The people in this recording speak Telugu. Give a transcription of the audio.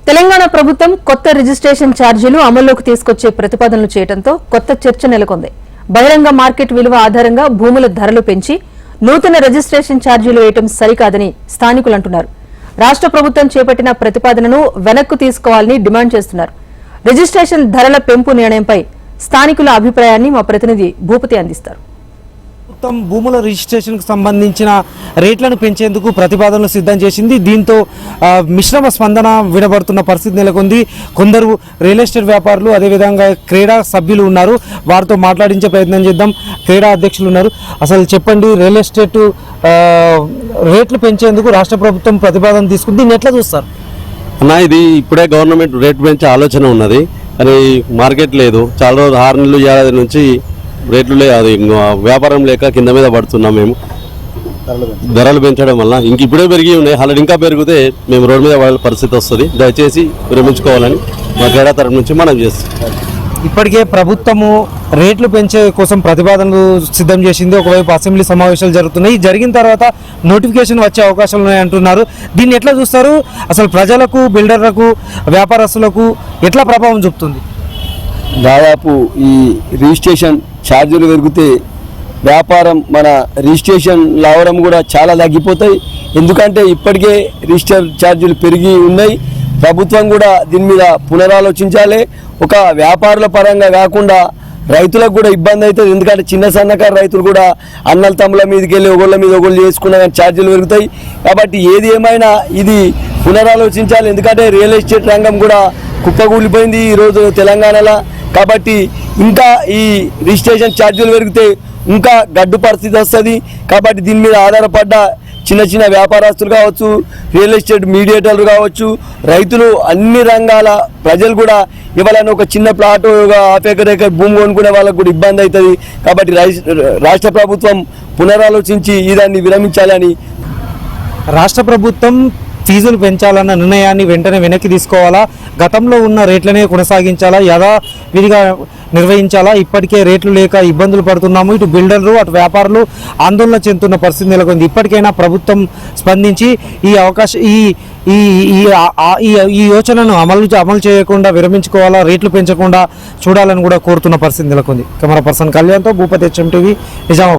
తెలంగాణ ప్రభుత్వం కొత్త రిజిస్ట్రేషన్ ఛార్జీలు అమల్లోకి తీసుకొచ్చే ప్రతిపాదనలు చేయడంతో కొత్త చర్చ నెలకొంది. బహిరంగ మార్కెట్ విలువ ఆధారంగా భూముల ధరలు పెంచి నూతన రిజిస్ట్రేషన్ ఛార్జీలు వేయడం సరికాదని స్థానికులు అంటున్నారు. రాష్ట్ర ప్రభుత్వం చేపట్టిన ప్రతిపాదనను వెనక్కు తీసుకోవాలని డిమాండ్ చేస్తున్నారు. రిజిస్ట్రేషన్ ధరల పెంపు నిర్ణయంపై స్థానికుల అభిప్రాయాన్ని మా ప్రతినిధి భూపతి అందిస్తారు. ప్రభుత్వం భూముల రిజిస్ట్రేషన్కు సంబంధించిన రేట్లను పెంచేందుకు ప్రతిపాదనలు సిద్ధం చేసింది. దీంతో మిశ్రమ స్పందన వినబడుతున్న పరిస్థితి నెలకొంది. కొందరు రియల్ ఎస్టేట్ వ్యాపారులు, అదేవిధంగా క్రీడా సభ్యులు ఉన్నారు. వారితో మాట్లాడించే ప్రయత్నం చేద్దాం. క్రీడా అధ్యక్షులు ఉన్నారు. అసలు చెప్పండి, రియల్ ఎస్టేట్ రేట్లు పెంచేందుకు రాష్ట్ర ప్రభుత్వం ప్రతిపాదన తీసుకుంది, దీన్ని ఎట్లా చూస్తారు అన్న? ఇది ఇప్పుడే గవర్నమెంట్ రేటు పెంచే ఆలోచన ఉన్నది, కానీ మార్కెట్ లేదు. చాలా రోజులు 6 నెలలు ఏడాది నుంచి రేట్లు అది వ్యాపారం లేక కింద మీద పడుతున్నాం. మేము ధరలు పెంచడం వల్ల ఇప్పుడే పెరిగి ఉన్నాయి. ఆల్రెడీ ఇంకా పెరిగితే మేము రోడ్డు మీద వాళ్ళ పరిస్థితి వస్తుంది. దయచేసి విరమించుకోవాలని మా క్రీడా తరఫు నుంచి మనం చేస్తాం. ఇప్పటికే ప్రభుత్వము రేట్లు పెంచే కోసం ప్రతిపాదనలు సిద్ధం చేసింది. ఒకవైపు అసెంబ్లీ సమావేశాలు జరుగుతున్నాయి. జరిగిన తర్వాత నోటిఫికేషన్ వచ్చే అవకాశాలు ఉన్నాయంటున్నారు. దీన్ని ఎట్లా చూస్తారు? అసలు ప్రజలకు, బిల్డర్లకు, వ్యాపారస్తులకు ఎట్లా ప్రభావం చూపుతుంది? దాదాపు ఈ రిజిస్ట్రేషన్ ఛార్జీలు పెరిగితే వ్యాపారం, మన రిజిస్ట్రేషన్ లావడం కూడా చాలా తగ్గిపోతాయి. ఎందుకంటే ఇప్పటికే రిజిస్టర్ ఛార్జీలు పెరిగి ఉన్నాయి. ప్రభుత్వం కూడా దీని మీద పునరాలోచించాలి. ఒక వ్యాపారుల పరంగా కాకుండా రైతులకు కూడా ఇబ్బంది అవుతుంది. ఎందుకంటే చిన్న సన్నకారు రైతులు కూడా అన్నల తమ్ముల మీదకి వెళ్ళి ఒకళ్ళ మీద ఒకళ్ళు చేసుకున్న ఛార్జీలు పెరుగుతాయి. కాబట్టి ఏది ఏమైనా ఇది పునరాలోచించాలి. ఎందుకంటే రియల్ ఎస్టేట్ రంగం కూడా కుప్పకూలిపోయింది ఈరోజు తెలంగాణలో. కాబట్టి ఇంకా ఈ రిజిస్ట్రేషన్ ఛార్జీలు పెరిగితే ఇంకా గడ్డు పరిస్థితి వస్తుంది. కాబట్టి దీని మీద ఆధారపడ్డ చిన్న చిన్న వ్యాపారస్తులు కావచ్చు, రియల్ ఎస్టేట్ మీడియేటర్లు కావచ్చు, రైతులు, అన్ని రంగాల ప్రజలు కూడా ఇవ్వాలని ఒక చిన్న ప్లాట్, హాఫ్ ఎకర్ భూమి కొనుక్కునే వాళ్ళకు కూడా ఇబ్బంది అవుతుంది. కాబట్టి రాష్ట్ర ప్రభుత్వం పునరాలోచించి దాన్ని విరమించాలని. రాష్ట్ర ప్రభుత్వం ఫీజులు పెంచాలన్న నిర్ణయాన్ని వెంటనే వెనక్కి తీసుకోవాలా? గతంలో ఉన్న రేట్లనే కొనసాగించాలా? యథావిధిగా నిర్వహించాలా? ఇప్పటికే రేట్లు లేక ఇబ్బందులు పడుతున్నాము. ఇటు బిల్డర్లు, అటు వ్యాపారులు ఆందోళన చెందుతున్న పరిస్థితి నెలకొంది. ఇప్పటికైనా ప్రభుత్వం స్పందించి ఈ యోచనను అమలు చేయకుండా విరమించుకోవాలా, రేట్లు పెంచకుండా చూడాలని కూడా కోరుతున్న పరిస్థితి నెలకొంది. కెమెరా పర్సన్ కళ్యాణ్తో భూపతి, HM TV, నిజామాబాద్.